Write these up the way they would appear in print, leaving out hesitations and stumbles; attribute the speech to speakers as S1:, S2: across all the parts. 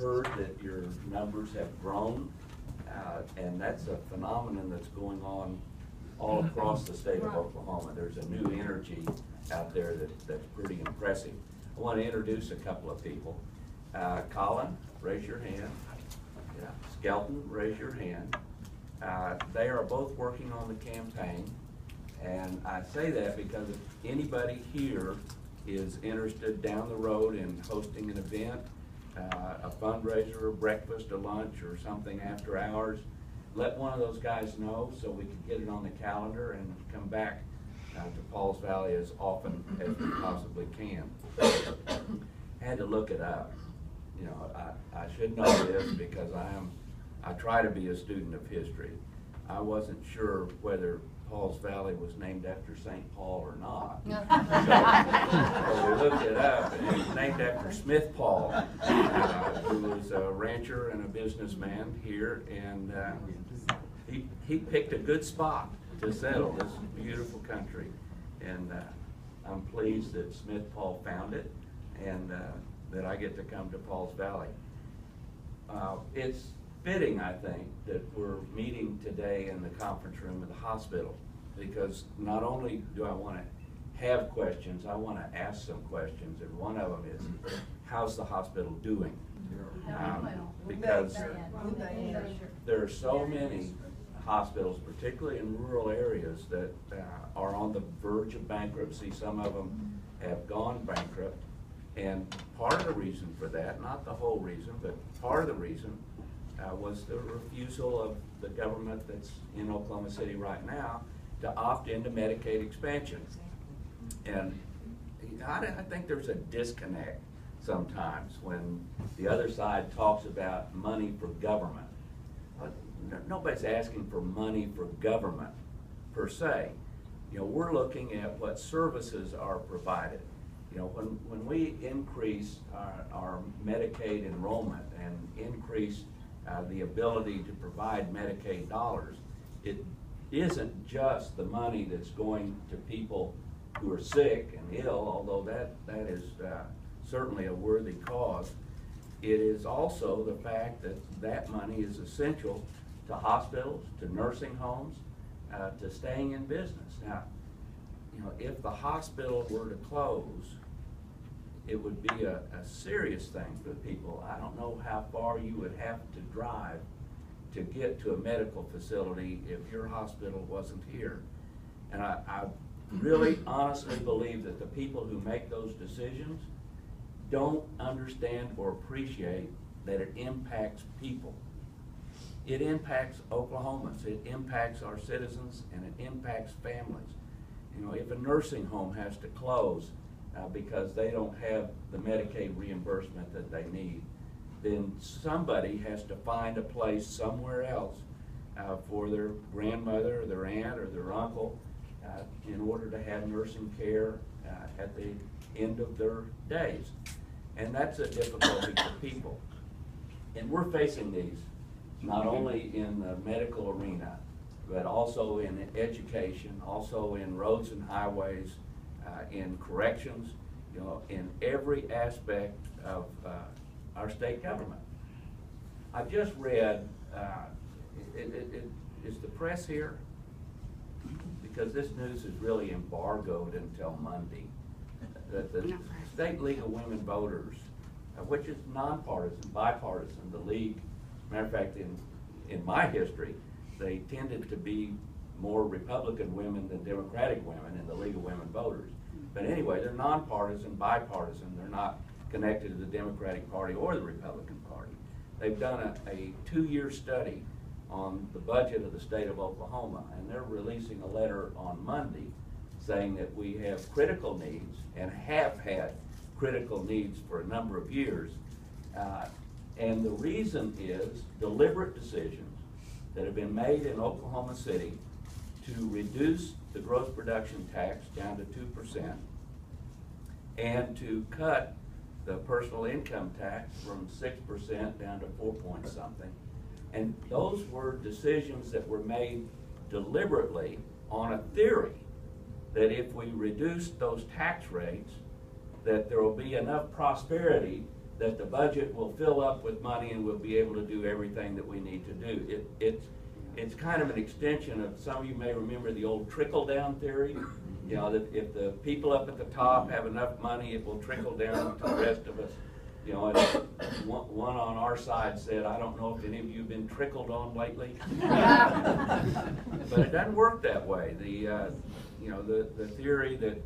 S1: heard that your numbers have grown, and that's a phenomenon that's going on all across the state of Oklahoma. There's a new energy out there that's pretty impressive. I want to introduce a couple of people. Colin, raise your hand. Yeah. Skelton, raise your hand. They are both working on the campaign, and I say that because if anybody here is interested down the road in hosting an event, a fundraiser, a breakfast, a lunch, or something after hours, let one of those guys know so we can get it on the calendar and come back to Pauls Valley as often as we possibly can. Had to look it up. You know, I should know this because I try to be a student of history. I wasn't sure whether Pauls Valley was named after St. Paul or not. So we looked it up, and it's named after Smith Paul, who was a rancher and a businessman here, and he picked a good spot to settle this beautiful country. And I'm pleased that Smith Paul found it, and that I get to come to Pauls Valley. It's fitting, I think, that we're meeting today in the conference room of the hospital, because not only do I want to have questions, I want to ask some questions, and one of them is, how's the hospital doing? Because there are so many hospitals, particularly in rural areas, that are on the verge of bankruptcy. Some of them have gone bankrupt, and part of the reason for that, not the whole reason, but part of the reason was the refusal of the government that's in Oklahoma City right now to opt into Medicaid expansion. And I think there's a disconnect sometimes when the other side talks about money for government. Nobody's asking for money for government per se. You know, we're looking at what services are provided. You know, when we increase our Medicaid enrollment and increase the ability to provide Medicaid dollars, it isn't just the money that's going to people who are sick and ill, although that is certainly a worthy cause. It is also the fact that that money is essential to hospitals, to nursing homes, to staying in business. Now, you know, if the hospital were to close, it would be a serious thing for people. I don't know how far you would have to drive to get to a medical facility if your hospital wasn't here. And I really honestly believe that the people who make those decisions don't understand or appreciate that it impacts people. It impacts Oklahomans, it impacts our citizens, and it impacts families. You know, if a nursing home has to close because they don't have the Medicaid reimbursement that they need, then somebody has to find a place somewhere else for their grandmother or their aunt or their uncle in order to have nursing care at the end of their days. And that's a difficulty for people. And we're facing these not only in the medical arena, but also in education, also in roads and highways, in corrections, you know, in every aspect of our state government. I've just read, is the press here? Because this news is really embargoed until Monday. That the State League of Women Voters, which is nonpartisan, bipartisan, the league, matter of fact, in my history, they tended to be more Republican women than Democratic women in the League of Women Voters. But anyway, they're nonpartisan, bipartisan. They're not connected to the Democratic Party or the Republican Party. They've done a 2-year study on the budget of the state of Oklahoma, and they're releasing a letter on Monday saying that we have critical needs and have had critical needs for a number of years. And the reason is deliberate decisions that have been made in Oklahoma City to reduce the gross production tax down to 2% and to cut the personal income tax from 6% down to 4 point something. And those were decisions that were made deliberately on a theory that if we reduce those tax rates, that there will be enough prosperity that the budget will fill up with money and we'll be able to do everything that we need to do. It's kind of an extension of, some of you may remember the old trickle-down theory. You know, that if the people up at the top have enough money, it will trickle down to the rest of us. You know, and one on our side said, I don't know if any of you have been trickled on lately. But it doesn't work that way. You know, the theory that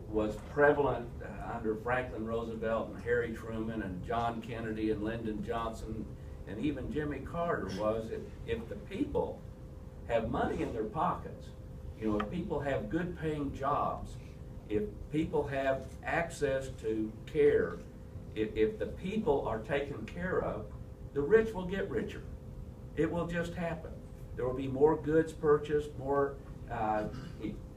S1: was prevalent under Franklin Roosevelt and Harry Truman and John Kennedy and Lyndon Johnson and even Jimmy Carter was, if the people have money in their pockets, you know, if people have good paying jobs, if people have access to care, if the people are taken care of, the rich will get richer. It will just happen. There will be more goods purchased, more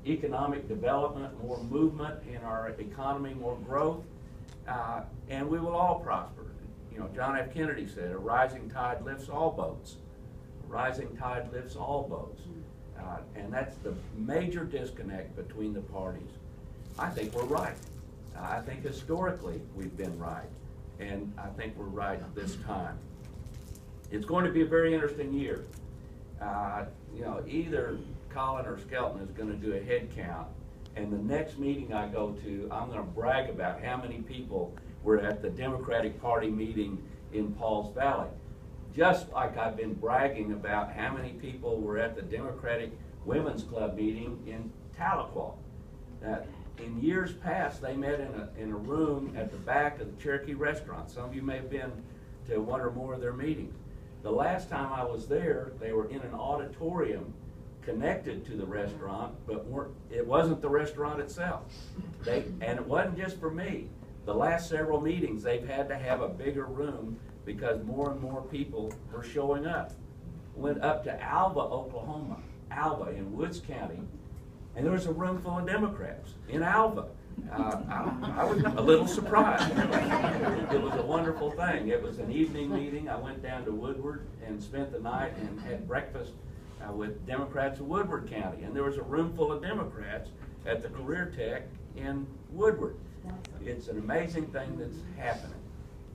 S1: economic development, more movement in our economy, more growth, and we will all prosper. You know, John F. Kennedy said, a rising tide lifts all boats. A rising tide lifts all boats. And that's the major disconnect between the parties. I think we're right. I think historically we've been right, and I think we're right this time. It's going to be a very interesting year. You know, either Colin or Skelton is going to do a head count, and the next meeting I go to, I'm going to brag about how many people were at the Democratic Party meeting in Pauls Valley. Just like I've been bragging about how many people were at the Democratic Women's Club meeting in Tahlequah. In years past, they met in a room at the back of the Cherokee restaurant. Some of you may have been to one or more of their meetings. The last time I was there, they were in an auditorium connected to the restaurant, but it wasn't the restaurant itself. And it wasn't just for me. The last several meetings, they've had to have a bigger room because more and more people were showing up. Went up to Alva, Oklahoma, Alva in Woods County, and there was a room full of Democrats in Alva. I was a little surprised. It was a wonderful thing. It was an evening meeting. I went down to Woodward and spent the night and had breakfast with Democrats of Woodward County, and there was a room full of Democrats at the Career Tech in Woodward. It's an amazing thing that's happening,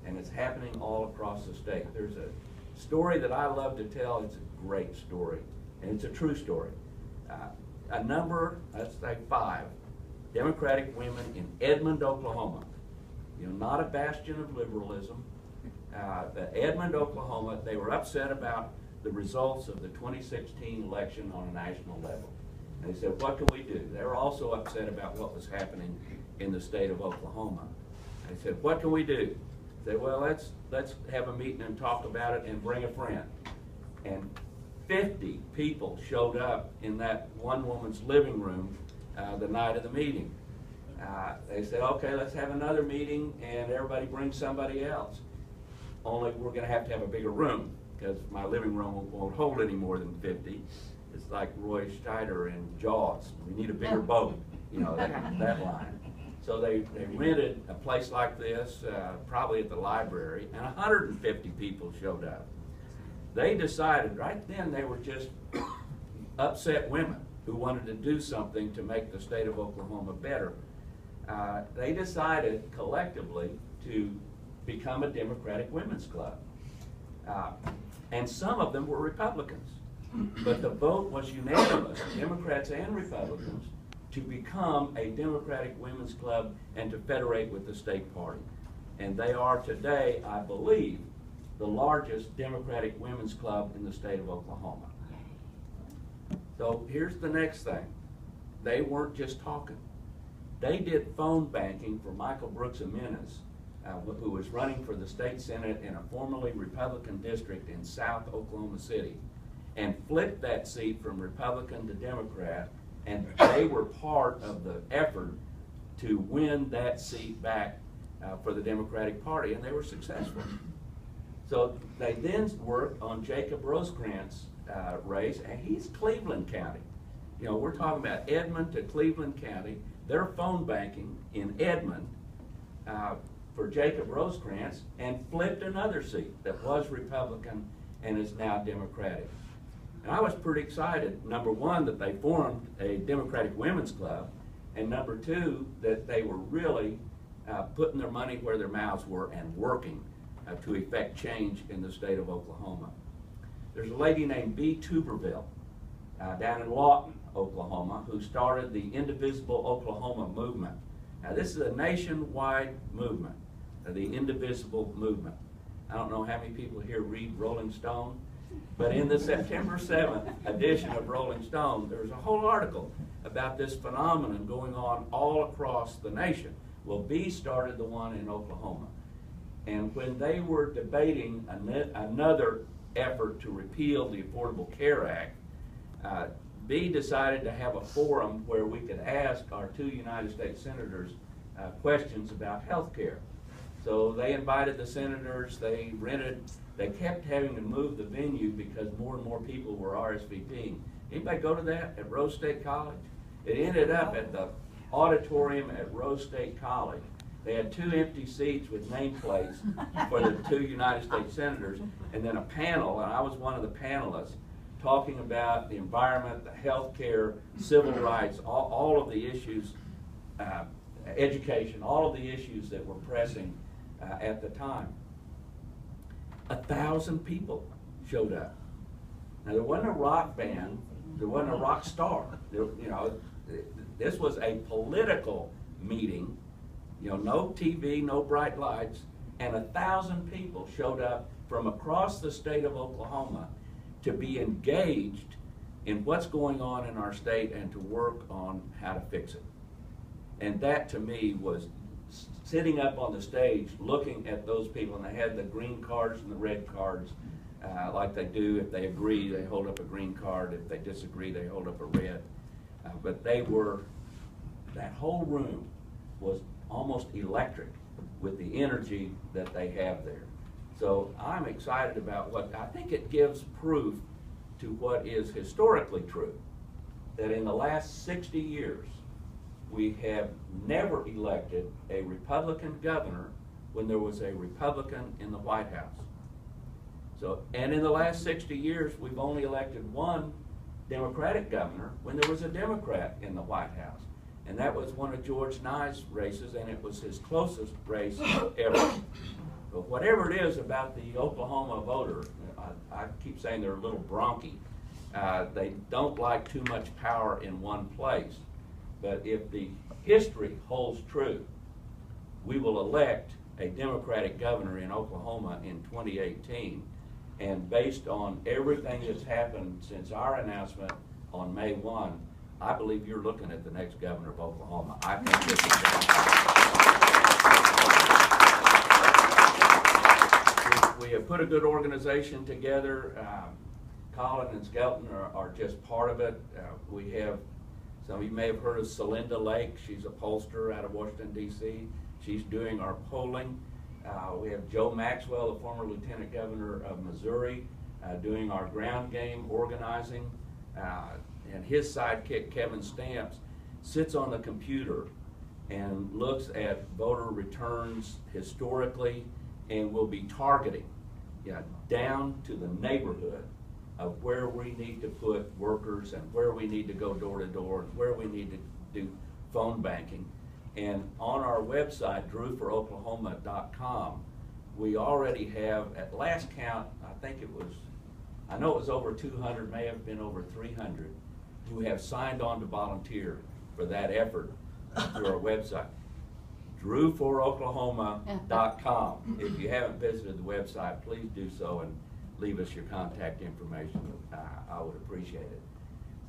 S1: and it's happening all across the state. There's a story that I love to tell. It's a great story, and it's a true story. A number, let's say 5, Democratic women in Edmond, Oklahoma, you know, not a bastion of liberalism, Edmond, Oklahoma, they were upset about the results of the 2016 election on a national level. And they said, what can we do? They were also upset about what was happening in the state of Oklahoma. They said, what can we do? They said, well, let's have a meeting and talk about it and bring a friend. And 50 people showed up in that one woman's living room the night of the meeting. They said, okay, let's have another meeting and everybody bring somebody else. Only we're going to have a bigger room because my living room won't hold any more than 50. It's like Roy Scheider in Jaws. We need a bigger boat, you know, that line. So they rented a place like this, probably at the library, and 150 people showed up. They decided right then they were just upset women who wanted to do something to make the state of Oklahoma better. They decided collectively to become a Democratic Women's Club. And some of them were Republicans. But the vote was unanimous, Democrats and Republicans, to become a Democratic Women's Club and to federate with the state party. And they are today, I believe, the largest Democratic Women's Club in the state of Oklahoma. So here's the next thing. They weren't just talking. They did phone banking for Michael Brooks Jimenez, who was running for the state senate in a formerly Republican district in South Oklahoma City, and flipped that seat from Republican to Democrat, and they were part of the effort to win that seat back for the Democratic Party, and they were successful. So they then worked on Jacob Rosecrans' race, and he's Cleveland County. You know, we're talking about Edmond to Cleveland County. They're phone banking in Edmond for Jacob Rosecrans, and flipped another seat that was Republican and is now Democratic. And I was pretty excited, number one, that they formed a Democratic Women's Club, and number two, that they were really putting their money where their mouths were and working to effect change in the state of Oklahoma. There's a lady named Bee Tuberville down in Lawton, Oklahoma, who started the Indivisible Oklahoma movement. Now, this is a nationwide movement, the Indivisible movement. I don't know how many people here read Rolling Stone, but in the September 7th edition of Rolling Stone, there's a whole article about this phenomenon going on all across the nation. Well, Bee started the one in Oklahoma. And when they were debating another effort to repeal the Affordable Care Act, Bee decided to have a forum where we could ask our 2 United States senators questions about health care. So they invited the senators, they kept having to move the venue because more and more people were RSVPing. Anybody go to that at Rose State College? It ended up at the auditorium at Rose State College. They had 2 empty seats with nameplates for the 2 United States senators, and then a panel, and I was one of the panelists, talking about the environment, the health care, civil rights, all of the issues, education, all of the issues that were pressing at the time. 1,000 people showed up. Now, there wasn't a rock band, there wasn't a rock star. This was a political meeting, no TV, no bright lights, and 1,000 people showed up from across the state of Oklahoma to be engaged in what's going on in our state and to work on how to fix it. And that, to me, was sitting up on the stage looking at those people, and they had the green cards and the red cards, like they do. If they agree, they hold up a green card. If they disagree, they hold up a red. But that whole room was almost electric with the energy that they have there. So I'm excited about I think it gives proof to what is historically true, that in the last 60 years, we have never elected a Republican governor when there was a Republican in the White House. And in the last 60 years, we've only elected 1 Democratic governor when there was a Democrat in the White House. And that was one of George Nye's races, and it was his closest race ever. But whatever it is about the Oklahoma voter, I keep saying they're a little bronky. They don't like too much power in one place. But if the history holds true, we will elect a Democratic governor in Oklahoma in 2018. And based on everything that's happened since our announcement on May 1, I believe you're looking at the next governor of Oklahoma. I think this is we have put a good organization together. Colin and Skelton are just part of it. We have, some of you may have heard of Celinda Lake. She's a pollster out of Washington, D.C. She's doing our polling. We have Joe Maxwell, the former lieutenant governor of Missouri, doing our ground game organizing. And his sidekick, Kevin Stamps, sits on the computer and looks at voter returns historically and will be targeting down to the neighborhood of where we need to put workers and where we need to go door to door and where we need to do phone banking. And on our website, drewforoklahoma.com, we already have, at last count, I know it was over 200, may have been over 300, who have signed on to volunteer for that effort through our website. drewforoklahoma.com. If you haven't visited the website, please do so and leave us your contact information. I would appreciate it.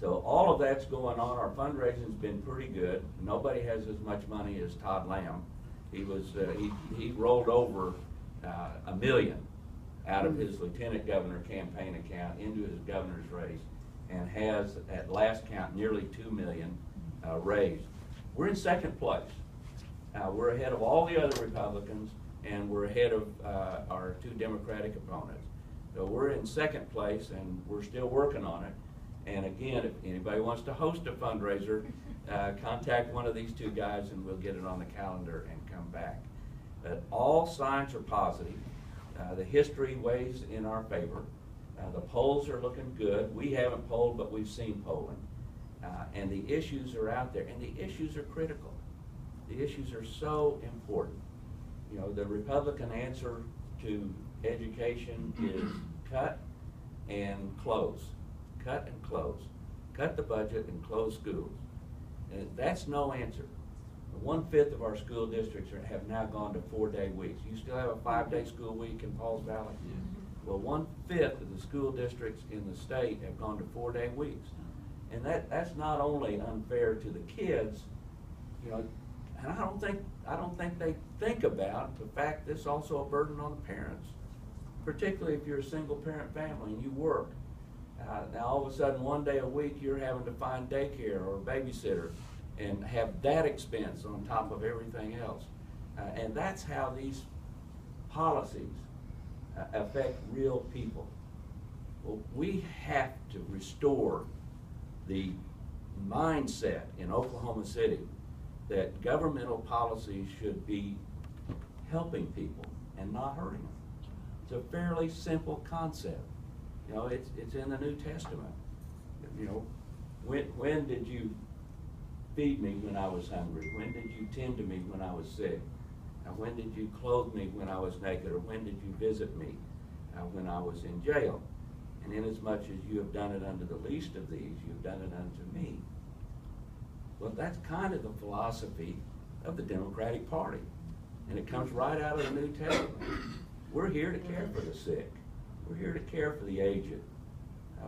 S1: So all of that's going on. Our fundraising's been pretty good. Nobody has as much money as Todd Lamb. He rolled over $1 million out of his lieutenant governor campaign account into his governor's race, and has, at last count, nearly $2 million raised. We're in second place. We're ahead of all the other Republicans, and we're ahead of our 2 Democratic opponents. So we're in second place, and we're still working on it. And again, if anybody wants to host a fundraiser, contact one of these 2 guys, and we'll get it on the calendar and come back. But all signs are positive. The history weighs in our favor. The polls are looking good. We haven't polled, but we've seen polling. And the issues are out there, and the issues are critical. The issues are so important. You know, the Republican answer to education is cut and close. Cut and close. Cut the budget and close schools. And that's no answer. 1/5 of our school districts have now gone to 4-day weeks. You still have a 5-day school week in Pauls Valley? Well, 1/5 of the school districts in the state have gone to 4-day weeks. And that's not only unfair to the kids, you know, and I don't think they think about the fact that it's also a burden on the parents, particularly if you're a single parent family and you work. Now all of a sudden 1 day a week you're having to find daycare or a babysitter and have that expense on top of everything else. And that's how these policies affect real people. Well, we have to restore the mindset in Oklahoma City that governmental policies should be helping people and not hurting them. It's a fairly simple concept. You know, it's in the New Testament. You know, when did you feed me when I was hungry? When did you tend to me when I was sick? When did you clothe me when I was naked? Or when did you visit me when I was in jail? And inasmuch as you have done it unto the least of these, you have done it unto me. Well, that's kind of the philosophy of the Democratic Party. And it comes right out of the New Testament. We're here to care for the sick. We're here to care for the aged.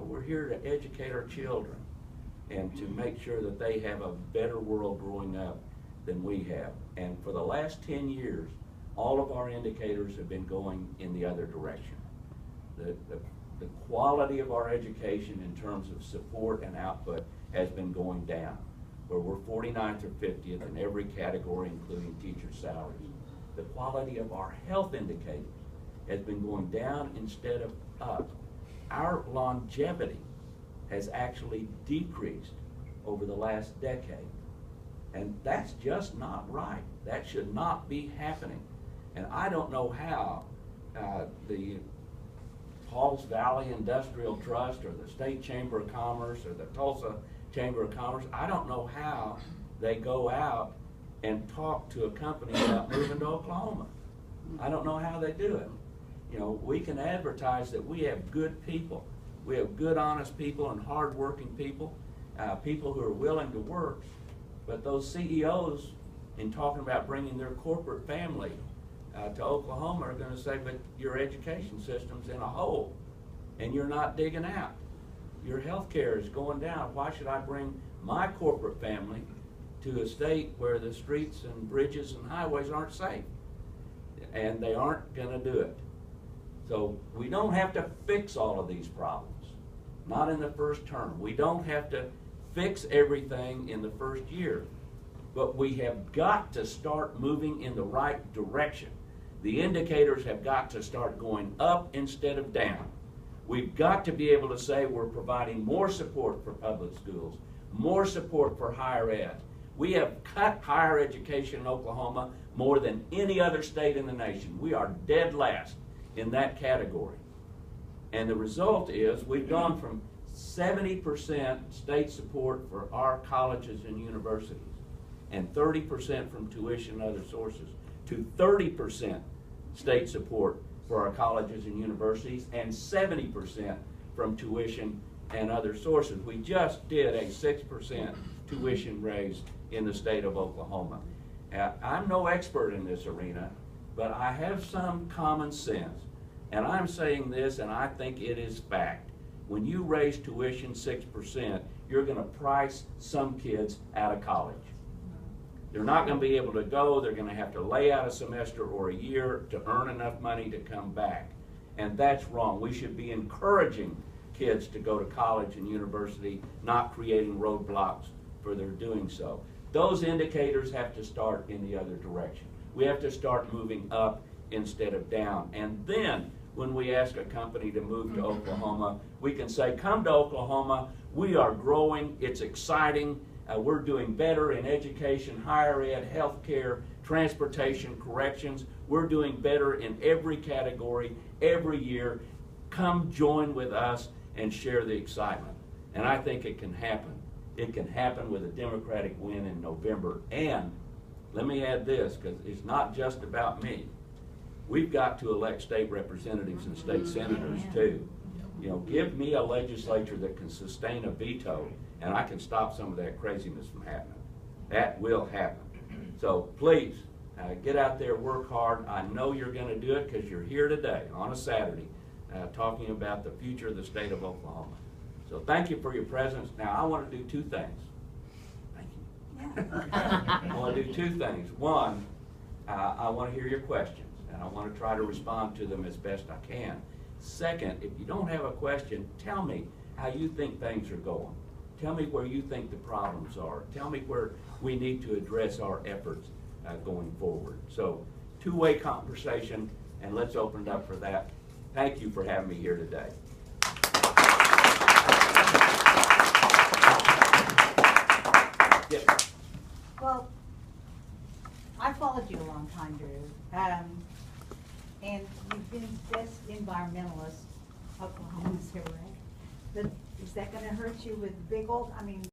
S1: We're here to educate our children and to make sure that they have a better world growing up than we have. And for the last 10 years, all of our indicators have been going in the other direction. The quality of our education in terms of support and output has been going down, where we're 49th or 50th in every category, including teacher salaries. The quality of our health indicators has been going down instead of up. Our longevity has actually decreased over the last decade. And that's just not right. That should not be happening. And I don't know how the Pauls Valley Industrial Trust or the State Chamber of Commerce or the Tulsa Chamber of Commerce, I don't know how they go out and talk to a company about moving to Oklahoma. I don't know how they do it. You know, we can advertise that we have good people. We have good, honest people and hard-working people, people who are willing to work. But those CEOs, in talking about bringing their corporate family to Oklahoma, are going to say, but your education system's in a hole, and you're not digging out. Your health care is going down. Why should I bring my corporate family to a state where the streets and bridges and highways aren't safe? And they aren't going to do it. So we don't have to fix all of these problems, not in the first term. We don't have to fix everything in the first year, but we have got to start moving in the right direction. The indicators have got to start going up instead of down. We've got to be able to say we're providing more support for public schools, more support for higher ed. We have cut higher education in Oklahoma more than any other state in the nation. We are dead last in that category. And the result is we've gone from 70% state support for our colleges and universities and 30% from tuition and other sources to 30% state support for our colleges and universities and 70% from tuition and other sources. We just did a 6% tuition raise in the state of Oklahoma. I'm no expert in this arena, but I have some common sense. And I'm saying this, and I think it is fact. When you raise tuition 6%, you're going to price some kids out of college. They're not going to be able to go. They're going to have to lay out a semester or a year to earn enough money to come back. And that's wrong. We should be encouraging kids to go to college and university, not creating roadblocks for their doing so. Those indicators have to start in the other direction. We have to start moving up instead of down. And then when we ask a company to move to Oklahoma, we can say, come to Oklahoma, we are growing, it's exciting, we're doing better in education, higher ed, healthcare, transportation, corrections. We're doing better in every category, every year. Come join with us and share the excitement. And I think it can happen. It can happen with a Democratic win in November, and let me add this, because it's not just about me. We've got to elect state representatives and state senators too. You know, give me a legislature that can sustain a veto, and I can stop some of that craziness from happening. That will happen. So please, get out there, work hard. I know you're going to do it because you're here today on a Saturday talking about the future of the state of Oklahoma. So thank you for your presence. Now I want to do two things. Thank you. Yeah. I want to do two things. One, I want to hear your questions, and I want to try to respond to them as best I can. Second, if you don't have a question, tell me how you think things are going. Tell me where you think the problems are. Tell me where we need to address our efforts going forward. So, two-way conversation, and let's open it up for that. Thank you for having me here today. Yes.
S2: Well, I followed you a long time, Drew, and you've been best environmentalist Oklahoma's correct. But is that going to hurt you with big old? I mean.